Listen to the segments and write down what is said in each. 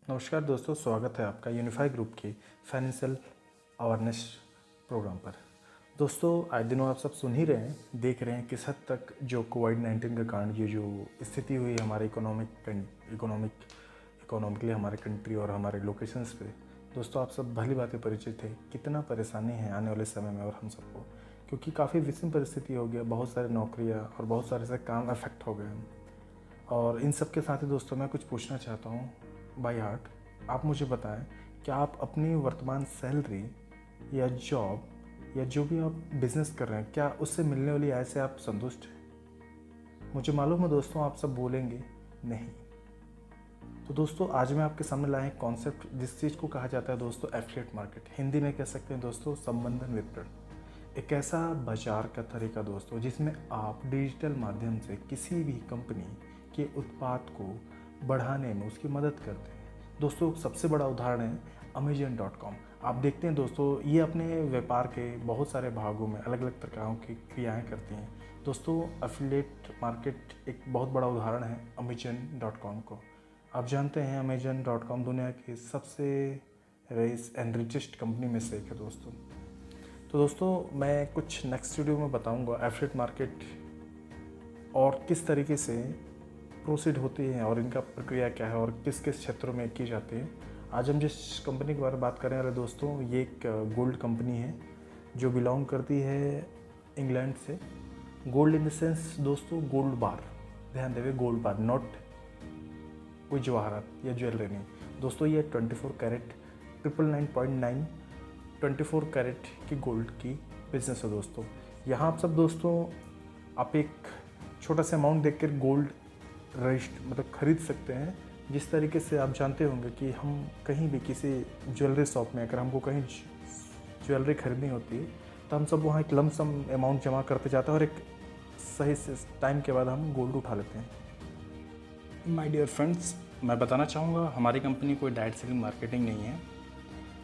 नमस्कार दोस्तों, स्वागत है आपका यूनिफाई ग्रुप के फाइनेंशियल अवेयरनेस प्रोग्राम पर। दोस्तों, आज दिनों आप सब सुन ही रहे हैं, देख रहे हैं किस हद तक जो कोविड-19 के कारण ये जो स्थिति हुई हमारे इकोनॉमिकली हमारे कंट्री और हमारे लोकेशंस पे। दोस्तों, आप सब भली बातें परिचित है कितना परेशानी है आने वाले समय में और हम सबको, क्योंकि काफ़ी विषम परिस्थिति हो गया, बहुत सारी नौकरियाँ और बहुत सारे ऐसे काम अफेक्ट हो गए हैं। और इन सब के साथ ही दोस्तों मैं कुछ पूछना चाहता हूँ बाय हार्ट। आप मुझे बताएं, क्या आप अपनी वर्तमान सैलरी या जॉब या जो भी आप बिज़नेस कर रहे हैं, क्या उससे मिलने वाली आय से आप संतुष्ट हैं? मुझे मालूम है दोस्तों, आप सब बोलेंगे नहीं। तो दोस्तों, आज मैं आपके सामने लाया एक कॉन्सेप्ट जिस चीज़ को कहा जाता है दोस्तों एफिलिएट मार्केट। हिंदी में कह सकते हैं दोस्तों संबंधन विपणन। एक ऐसा बाजार का तरीका दोस्तों जिसमें आप डिजिटल माध्यम से किसी भी कंपनी के उत्पाद को बढ़ाने में उसकी मदद करते हैं। दोस्तों, सबसे बड़ा उदाहरण है Amazon.com। आप देखते हैं दोस्तों, ये अपने व्यापार के बहुत सारे भागों में अलग अलग प्रकारों की क्रियाएं करती हैं। दोस्तों, एफिलिएट मार्केट एक बहुत बड़ा उदाहरण है Amazon.com को। आप जानते हैं Amazon.com दुनिया की सबसे रिचेस्ट कंपनी में से एक है दोस्तों। तो दोस्तों, मैं कुछ नेक्स्ट वीडियो में बताऊंगा एफिलिएट मार्केट और किस तरीके से प्रोसीड होती है और इनका प्रक्रिया क्या है और किस किस क्षेत्रों में की जाती है। आज हम जिस कंपनी के बारे में बात करने वाले दोस्तों, ये एक गोल्ड कंपनी है जो बिलोंग करती है इंग्लैंड से। गोल्ड इन द सेंस दोस्तों गोल्ड बार, ध्यान देवे, गोल्ड बार, नॉट कोई जवाहरात या ज्वेलरी नहीं दोस्तों। ये 24 कैरेट 999.9 24 कैरेट की गोल्ड की बिजनेस है दोस्तों। यहाँ आप सब दोस्तों, आप एक छोटा सा अमाउंट देकर गोल्ड मतलब खरीद सकते हैं। जिस तरीके से आप जानते होंगे कि हम कहीं भी किसी ज्वेलरी शॉप में अगर हमको कहीं ज्वेलरी खरीदनी होती है तो हम सब वहाँ एक लमसम अमाउंट जमा करते जाते हैं और एक सही से टाइम के बाद हम गोल्ड उठा लेते हैं। माय डियर फ्रेंड्स, मैं बताना चाहूँगा हमारी कंपनी कोई डायरेक्ट सेलिंग मार्केटिंग नहीं है।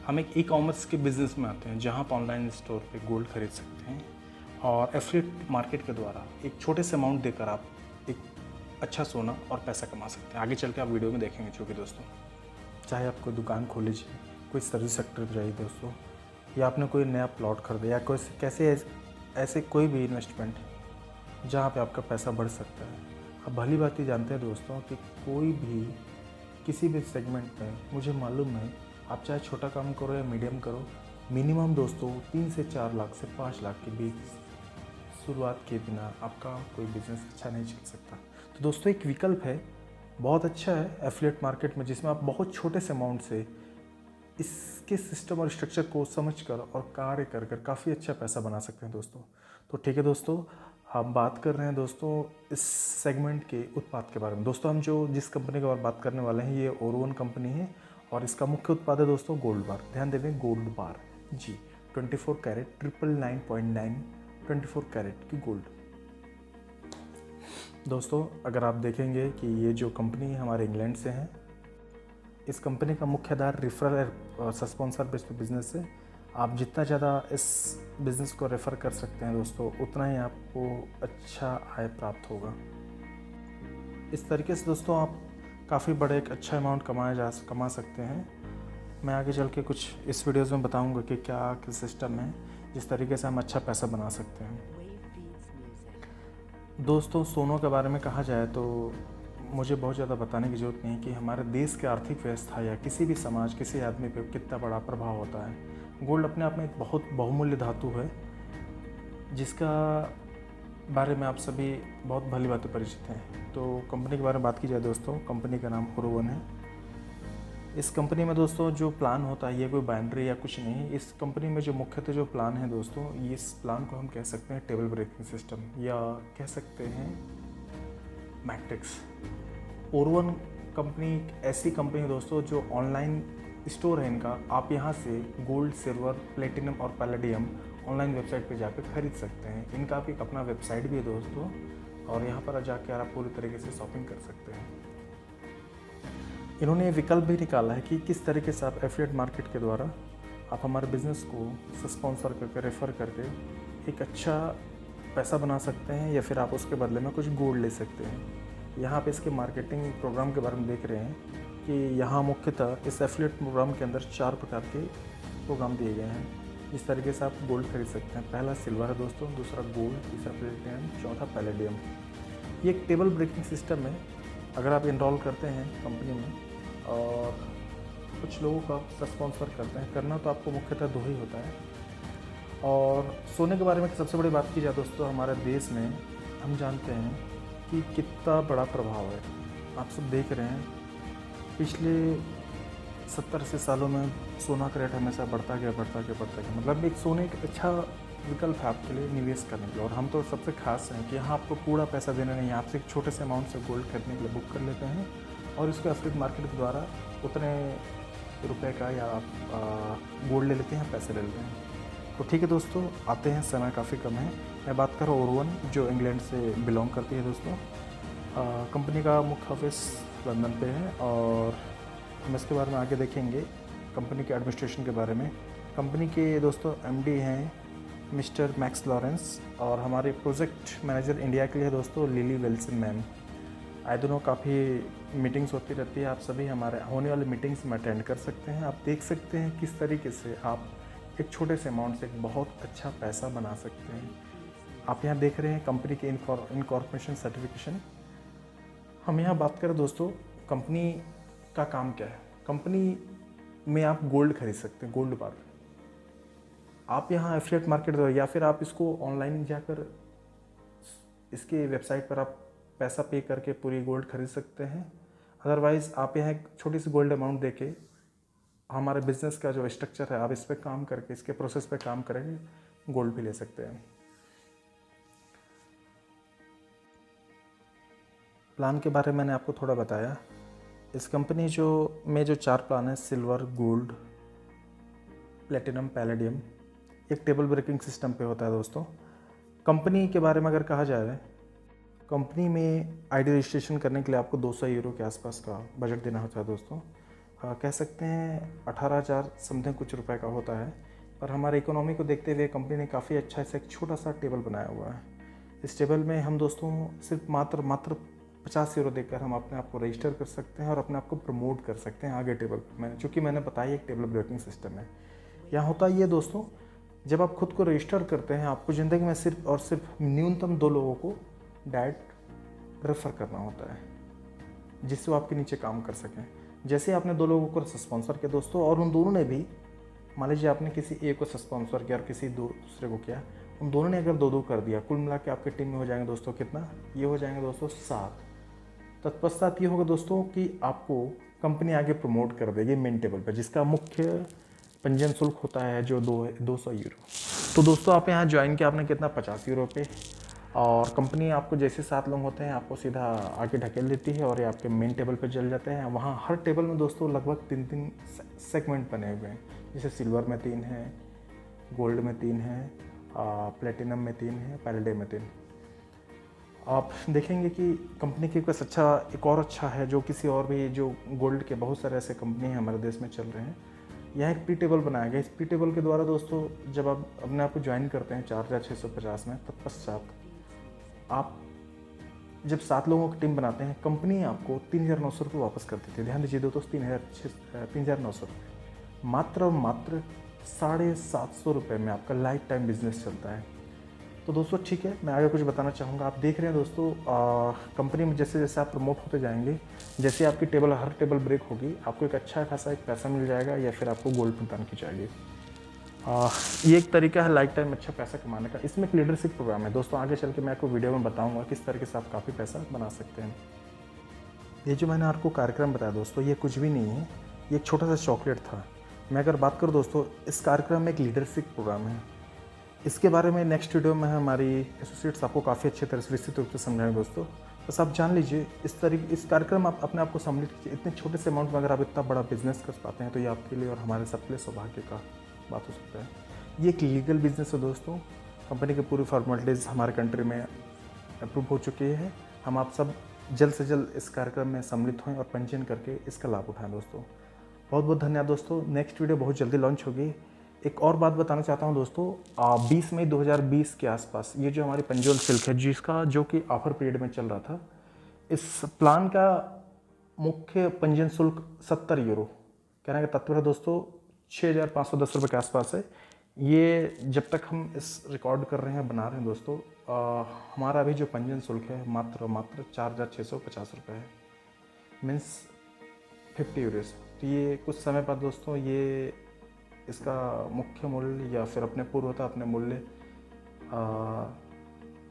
हम एक ई-कॉमर्स के बिज़नेस में आते हैं जहाँ आप ऑनलाइन स्टोर पे गोल्ड खरीद सकते हैं और एफिलिएट मार्केट के द्वारा एक छोटे से अमाउंट देकर आप एक अच्छा सोना और पैसा कमा सकते हैं। आगे चल के आप वीडियो में देखेंगे। चूँकि दोस्तों, चाहे आप कोई दुकान खोल लीजिए, कोई सर्विस सेक्टर चाहिए दोस्तों, या आपने कोई नया प्लॉट खरीदा या कोई ऐसे कोई भी इन्वेस्टमेंट जहाँ पे आपका पैसा बढ़ सकता है। आप भली बात ही जानते हैं दोस्तों कि कोई भी किसी भी सेगमेंट में, मुझे मालूम है, आप चाहे छोटा काम करो या मीडियम करो, मिनिमम दोस्तों 3 से 4 लाख से 5 लाख के बीच शुरुआत किए बिना आपका कोई बिज़नेस अच्छा नहीं चल सकता। तो दोस्तों, एक विकल्प है, बहुत अच्छा है एफिलिएट मार्केट में, जिसमें आप बहुत छोटे से अमाउंट से इसके सिस्टम और स्ट्रक्चर को समझकर और कार्य कर कर काफ़ी अच्छा पैसा बना सकते हैं दोस्तों। तो ठीक है दोस्तों, हम बात कर रहे हैं दोस्तों इस सेगमेंट के उत्पाद के बारे में। दोस्तों, हम जिस कंपनी के बारे में बात करने वाले हैं, ये ओरोवन कंपनी है और इसका मुख्य उत्पाद है दोस्तों गोल्ड बार। ध्यान देवें, गोल्ड बार जी, 24 कैरेट 999.9 24 कैरेट की गोल्ड। दोस्तों, अगर आप देखेंगे कि ये जो कंपनी है हमारे इंग्लैंड से है, इस कंपनी का मुख्य आधार रेफरल और स्पॉन्सर बेस्ड बिजनेस है। आप जितना ज़्यादा इस बिज़नेस को रेफ़र कर सकते हैं दोस्तों, उतना ही आपको अच्छा आय प्राप्त होगा। इस तरीके से दोस्तों आप काफ़ी बड़े एक अच्छा अमाउंट कमा सकते हैं। मैं आगे चल के कुछ इस वीडियोज़ में बताऊंगा कि क्या सिस्टम है जिस तरीके से हम अच्छा पैसा बना सकते हैं। दोस्तों, सोनों के बारे में कहा जाए तो मुझे बहुत ज़्यादा बताने की ज़रूरत नहीं कि हमारे देश के आर्थिक व्यवस्था या किसी भी समाज, किसी आदमी पे कितना बड़ा प्रभाव होता है। गोल्ड अपने आप में एक बहुत बहुमूल्य धातु है जिसका बारे में आप सभी बहुत भली बातें परिचित हैं। तो कंपनी के बारे में बात की जाए दोस्तों, कंपनी का नाम ओरोवन है। इस कंपनी में दोस्तों जो प्लान होता है, ये कोई बाइनरी या कुछ नहीं। इस कंपनी में जो मुख्यतः जो प्लान है दोस्तों, इस प्लान को हम कह सकते हैं टेबल ब्रेकिंग सिस्टम या कह सकते हैं मैट्रिक्स। ओरोवन कंपनी एक ऐसी कंपनी है दोस्तों जो ऑनलाइन स्टोर है इनका। आप यहाँ से गोल्ड, सिल्वर, प्लेटिनम और पैलेडियम ऑनलाइन वेबसाइट पे जाकर खरीद सकते हैं। इनका भी एक अपना वेबसाइट भी है दोस्तों और यहाँ पर जाकर आप पूरी तरीके से शॉपिंग कर सकते हैं। इन्होंने विकल्प भी निकाला है कि किस तरीके से आप एफिलिएट मार्केट के द्वारा आप हमारे बिज़नेस को स्पॉन्सर करके, रेफ़र करके एक अच्छा पैसा बना सकते हैं या फिर आप उसके बदले में कुछ गोल्ड ले सकते हैं। यहाँ पे इसके मार्केटिंग प्रोग्राम के बारे में देख रहे हैं कि यहाँ मुख्यतः इस एफिलिएट प्रोग्राम के अंदर 4 प्रकार के प्रोग्राम दिए गए हैं। इस तरीके से आप गोल्ड खरीद सकते हैं। पहला सिल्वर है दोस्तों, दूसरा गोल्ड, तीसरा प्लेटिनम, चौथा पैलेडियम। ये एक टेबल ब्रेकिंग सिस्टम है। अगर आप इनरोल करते हैं कंपनी में और कुछ लोगों को आप स्पॉन्सर करते हैं, करना तो आपको मुख्यतः 2 ही होता है। और सोने के बारे में सबसे बड़ी बात की जाए दोस्तों, हमारे देश में हम जानते हैं कि कितना बड़ा प्रभाव है। आप सब देख रहे हैं पिछले 70-80 सालों में सोना का रेट हमेशा बढ़ता गया। मतलब एक सोने एक अच्छा विकल्प है आपके लिए निवेश करने के लिए। और हम तो सबसे खास हैं कि यहाँ आपको पूरा पैसा देना नहीं है, आपसे एक छोटे से अमाउंट से गोल्ड खरीदने के लिए बुक कर लेते हैं और इसको एफिलिएट मार्केट के द्वारा उतने रुपए का या आप गोल्ड ले लेते हैं, पैसे ले लेते हैं। तो ठीक है दोस्तों, आते हैं, समय काफ़ी कम है। मैं बात कर रहा हूँ ओरवन, जो इंग्लैंड से बिलोंग करती है दोस्तों। कंपनी का मुख्य ऑफिस लंदन पे है और हम इसके बारे में आगे देखेंगे, कंपनी के एडमिनिस्ट्रेशन के बारे में। कंपनी के दोस्तों एमडी हैं मिस्टर मैक्स लॉरेंस और हमारे प्रोजेक्ट मैनेजर इंडिया के लिए दोस्तों लिली विल्सन मैम। आए दिनों काफ़ी मीटिंग्स होती रहती है, आप सभी हमारे होने वाली मीटिंग्स में अटेंड कर सकते हैं। आप देख सकते हैं किस तरीके से आप एक छोटे से अमाउंट से एक बहुत अच्छा पैसा बना सकते हैं। आप यहाँ देख रहे हैं कंपनी के इनकॉर्पोरेशन सर्टिफिकेशन। हम यहाँ बात करें दोस्तों, कंपनी का काम क्या है। कंपनी में आप गोल्ड खरीद सकते हैं, गोल्ड बार। आप यहाँ एफिलिएट मार्केट या फिर आप इसको ऑनलाइन जाकर इसके वेबसाइट पर आप पैसा पे करके पूरी गोल्ड खरीद सकते हैं। अदरवाइज़ आप यहाँ एक छोटी सी गोल्ड अमाउंट देके हमारे बिजनेस का जो स्ट्रक्चर है, आप इस पर काम करके इसके प्रोसेस पे काम करेंगे, गोल्ड भी ले सकते हैं। प्लान के बारे में मैंने आपको थोड़ा बताया। इस कंपनी जो 4 प्लान है, सिल्वर, गोल्ड, प्लेटिनम, पैलेडियम, एक टेबल ब्रेकिंग सिस्टम पे होता है दोस्तों। कंपनी के बारे में अगर कहा जाए, कंपनी में आईडी रजिस्ट्रेशन करने के लिए आपको 200 यूरो के आसपास का बजट देना होता है दोस्तों। कह सकते हैं 18,000 समथिंग कुछ रुपए का होता है। पर हमारे इकोनॉमी को देखते हुए कंपनी ने काफ़ी अच्छा ऐसा एक छोटा सा टेबल बनाया हुआ है। इस टेबल में हम दोस्तों सिर्फ मात्र 50 यूरो देकर हम अपने आप को रजिस्टर कर सकते हैं और अपने आप को प्रमोट कर सकते हैं आगे टेबल पर। चूँकि मैंने बताया एक टेबल ब्रेकिंग सिस्टम है। यहाँ होता ये दोस्तों, जब आप खुद को रजिस्टर करते हैं, आपको ज़िंदगी में सिर्फ और सिर्फ न्यूनतम 2 लोगों को डायरेक्ट रेफ़र करना होता है, जिससे वो आपके नीचे काम कर सकें। जैसे आपने 2 लोगों को स्पॉन्सर किया दोस्तों, और उन दोनों ने भी, मान लीजिए आपने किसी एक को स्पॉन्सर किया और किसी दूसरे को किया, उन दोनों ने अगर 2-2 कर दिया, कुल मिला के आपकी टीम में हो जाएंगे दोस्तों कितना, ये हो जाएंगे दोस्तों 7। तत्पश्चात ये होगा दोस्तों कि आपको कंपनी आगे प्रमोट कर देगी मेन टेबल पर, जिसका मुख्य पंजीयन शुल्क होता है जो 200 यूरो। तो दोस्तों आप यहाँ ज्वाइन किया आपने कितना, 50 यूरो पे, और कंपनी आपको जैसे 7 लोग होते हैं आपको सीधा आगे ढकेल देती है और ये आपके मेन टेबल पे चल जाते हैं। वहाँ हर टेबल में दोस्तों लगभग 3 सेगमेंट बने हुए हैं। जैसे सिल्वर में 3 है, गोल्ड में 3 है, प्लेटिनम में 3 है, पैलेडियम में 3। आप देखेंगे कि कंपनी के पास एक और अच्छा है, जो किसी और भी जो गोल्ड के बहुत सारे ऐसे कंपनी हैं हमारे देश में चल रहे हैं। यहाँ एक पी टेबल बनाया गया। इस पी टेबल के द्वारा दोस्तों जब आप अपने आप को ज्वाइन करते हैं 4,650 में, तत्पश्चात आप जब 7 लोगों की टीम बनाते हैं, कंपनी आपको 3,900 रुपये वापस कर देती है। ध्यान दीजिए दोस्तों, 3,900 रुपये, मात्र और मात्र 750 रुपये में आपका लाइफ टाइम बिजनेस चलता है। तो दोस्तों ठीक है, मैं आगे कुछ बताना चाहूँगा। आप देख रहे हैं दोस्तों, कंपनी में जैसे जैसे आप प्रमोट होते जाएंगे, जैसे आपकी हर टेबल ब्रेक होगी, आपको एक अच्छा खासा एक पैसा मिल जाएगा या फिर आपको गोल्ड प्रदान की जाएगी। ये एक तरीका है लाइफ टाइम अच्छा पैसा कमाने का। इसमें एक लीडरशिप प्रोग्राम है दोस्तों, आगे चल के मैं आपको वीडियो में बताऊंगा किस तरीके से आप काफ़ी पैसा बना सकते हैं। ये जो मैंने आपको कार्यक्रम बताया दोस्तों, ये कुछ भी नहीं है, ये एक छोटा सा चॉकलेट था। मैं अगर बात करूँ दोस्तों, इस कार्यक्रम में एक लीडरशिप प्रोग्राम है। इसके बारे में नेक्स्ट वीडियो में हमारी एसोसिएट्स आपको काफ़ी अच्छे तरह से विस्तृत रूप से समझाएंगे दोस्तों। बस आप जान लीजिए, इस कार्यक्रम आप अपने आप को सम्मिलित कीजिए। इतने छोटे से अमाउंट में अगर आप इतना बड़ा बिजनेस कर पाते हैं तो ये आपके लिए और हमारे सबके लिए सौभाग्य का बात हो सकता है। ये एक लीगल बिजनेस है दोस्तों। कंपनी की पूरी फॉर्मेलिटीज़ हमारे कंट्री में अप्रूव हो चुकी है। हम आप सब जल्द से जल्द इस कार्यक्रम में सम्मिलित हों और पंजीयन करके इसका लाभ उठाएं दोस्तों। बहुत बहुत धन्यवाद दोस्तों। नेक्स्ट वीडियो बहुत जल्दी लॉन्च होगी। एक और बात बताना चाहता हूं दोस्तों, 20 मई 2020 के आसपास ये जो हमारी पंजुअल सिल्क है, जिसका जो कि ऑफर पीरियड में चल रहा था, इस प्लान का मुख्य पंजीयन शुल्क 70 यूरो। कहने का तात्पर्य दोस्तों 6,510 रुपये के आसपास है। ये जब तक हम इस रिकॉर्ड कर रहे हैं, बना रहे हैं दोस्तों, हमारा अभी जो पंजीयन शुल्क है मात्र 4,650 रुपये है, मीन्स 50 यूरोस। तो ये कुछ समय बाद दोस्तों ये इसका मुख्य मूल्य या फिर अपने पूर्वतः अपने मूल्य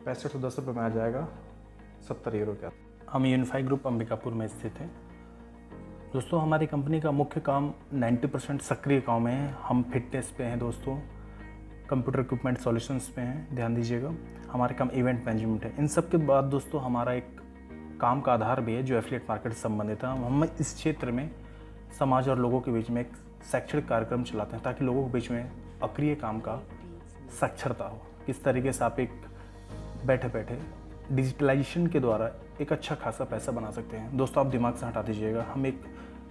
6510 रुपये में आ जाएगा 70 यूरो का। हम यूनिफाई ग्रुप अंबिकापुर में स्थित हैं दोस्तों। हमारी कंपनी का मुख्य काम 90% सक्रिय काम में है। हम फिटनेस पे हैं दोस्तों, कंप्यूटर इक्विपमेंट सॉल्यूशंस पे हैं, ध्यान दीजिएगा। हमारे काम इवेंट मैनेजमेंट है। इन सब के बाद दोस्तों हमारा एक काम का आधार भी है जो एफिलिएट मार्केट से संबंधित है। हम इस क्षेत्र में समाज और लोगों के बीच में एक शैक्षणिक कार्यक्रम चलाते हैं ताकि लोगों के बीच में अक्रिय काम का साक्षरता हो। किस तरीके से आप एक बैठे बैठे डिजिटलाइजेशन के द्वारा एक अच्छा खासा पैसा बना सकते हैं। दोस्तों आप दिमाग से हटा दीजिएगा, हम एक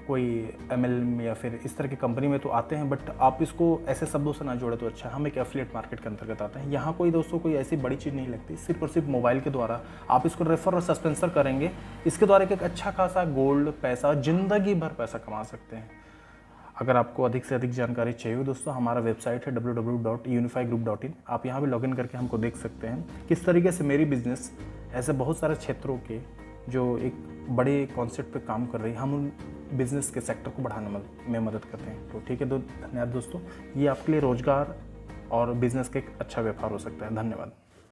कोई MLM या फिर इस तरह की कंपनी में तो आते हैं, बट आप इसको ऐसे शब्दों से ना जोड़े तो अच्छा है। हम एक एफिलिएट मार्केट के अंतर्गत आते हैं। यहाँ कोई दोस्तों कोई ऐसी बड़ी चीज़ नहीं लगती, सिर्फ और सिर्फ मोबाइल के द्वारा आप इसको रेफर और सस्पेंसर करेंगे, इसके द्वारा एक अच्छा खासा गोल्ड पैसा, जिंदगी भर पैसा कमा सकते हैं। अगर आपको अधिक से अधिक जानकारी चाहिए दोस्तों, हमारा वेबसाइट है www.unifygroup.in। आप यहाँ भी लॉगिन करके हमको देख सकते हैं किस तरीके से मेरी बिजनेस ऐसे बहुत सारे क्षेत्रों के जो एक बड़े कॉन्सेप्ट पे काम कर रही है, हम उन बिज़नेस के सेक्टर को बढ़ाने में मदद करते हैं। तो ठीक है, धन्यवाद दोस्तों। ये आपके लिए रोजगार और बिज़नेस का एक अच्छा व्यापार हो सकता है। धन्यवाद।